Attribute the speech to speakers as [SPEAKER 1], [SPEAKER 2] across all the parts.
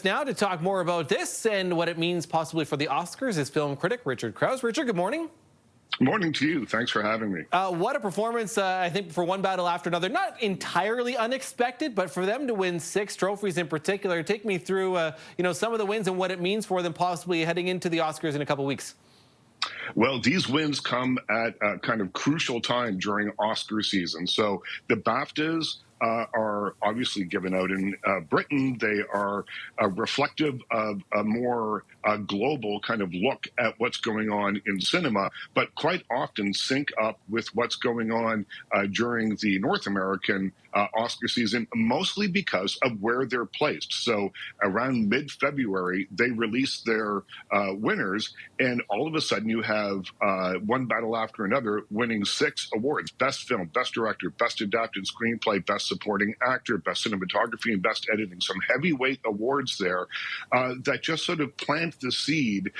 [SPEAKER 1] us now to talk more about this and what it means possibly for the Oscars is film critic Richard Crouse. Richard, good morning.
[SPEAKER 2] Morning to you. Thanks for having me.
[SPEAKER 1] What a performance, I think, for one battle after another. Not entirely unexpected, but for them to win 6 trophies in particular, take me through some of the wins and what it means for them possibly heading into the Oscars in a couple weeks.
[SPEAKER 2] Well, these wins come at a kind of crucial time during Oscar season. So the BAFTs are obviously given out in Britain. They are reflective of a more global kind of look at what's going on in cinema, but quite often sync up with what's going on during the North American Oscar season, mostly because of where they're placed. So around mid-February, they release their winners, and all of a sudden you have one battle after another winning 6 awards: Best Film, Best Director, Best Adapted Screenplay, Best Supporting Actor, Best Cinematography, and Best Editing. Some heavyweight awards there that just sort of plant the seed,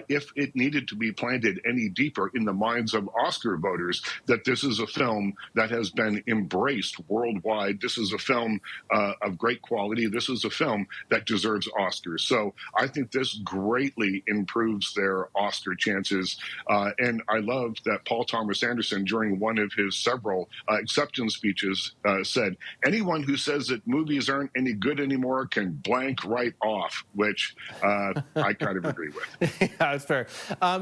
[SPEAKER 2] if it needed to be planted any deeper in the minds of Oscar voters, that this is a film that has been embraced worldwide. This is a film of great quality. This is a film that deserves Oscars. So I think this greatly improves their Oscar chances. And I love that Paul Thomas Anderson, during one of his several acceptance speeches, said, anyone who says that movies aren't any good anymore can blank right off, which I kind of agree with.
[SPEAKER 1] Yeah, that's fair.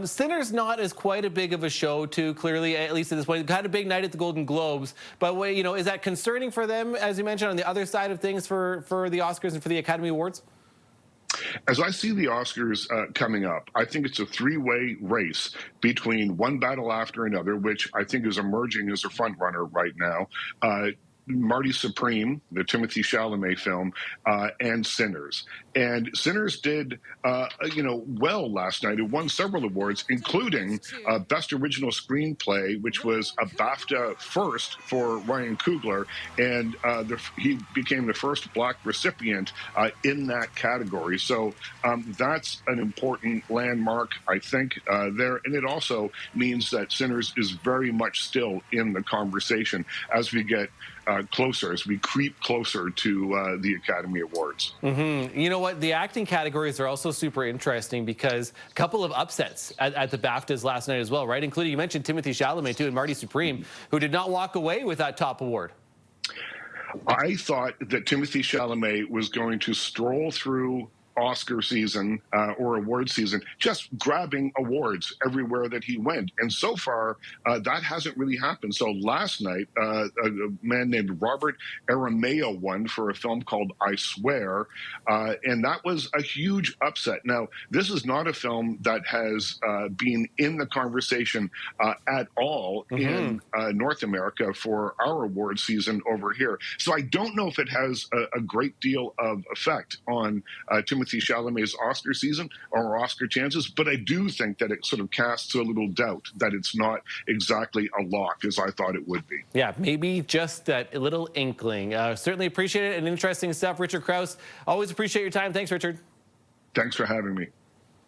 [SPEAKER 1] Sinners not as quite a big of a show, too, clearly, at least at this point. Had a big night at the Golden Globes. But, is that concerning for them, as you mentioned, on the other side of things for the Oscars and for the Academy Awards?
[SPEAKER 2] As I see the Oscars coming up, I think it's a 3-way race between one battle after another, which I think is emerging as a front runner right now. Marty Supreme, the Timothée Chalamet film, and Sinners. And Sinners did, well last night. It won several awards, including Best Original Screenplay, which was a BAFTA first for Ryan Coogler, and he became the first Black recipient in that category. So that's an important landmark, I think, there. And it also means that Sinners is very much still in the conversation as we get closer, as we creep closer to the Academy Awards.
[SPEAKER 1] Mm-hmm. You know what? The acting categories are also super interesting because a couple of upsets at the BAFTAs last night as well, right? Including, you mentioned Timothée Chalamet, too, and Marty Supreme, who did not walk away with that top award.
[SPEAKER 2] I thought that Timothée Chalamet was going to stroll through Oscar season or award season, just grabbing awards everywhere that he went. And so far, that hasn't really happened. So last night, a man named Robert Aramayo won for a film called I Swear, and that was a huge upset. Now, this is not a film that has been in the conversation at all in North America for our award season over here. So I don't know if it has a great deal of effect on Timothée Chalamet's Oscar season or Oscar chances, but I do think that it sort of casts a little doubt that it's not exactly a lock as I thought it would be.
[SPEAKER 1] Yeah, maybe just that little inkling. Certainly appreciate it, and interesting stuff. Richard Crouse, always appreciate your time. Thanks, Richard.
[SPEAKER 2] Thanks for having me.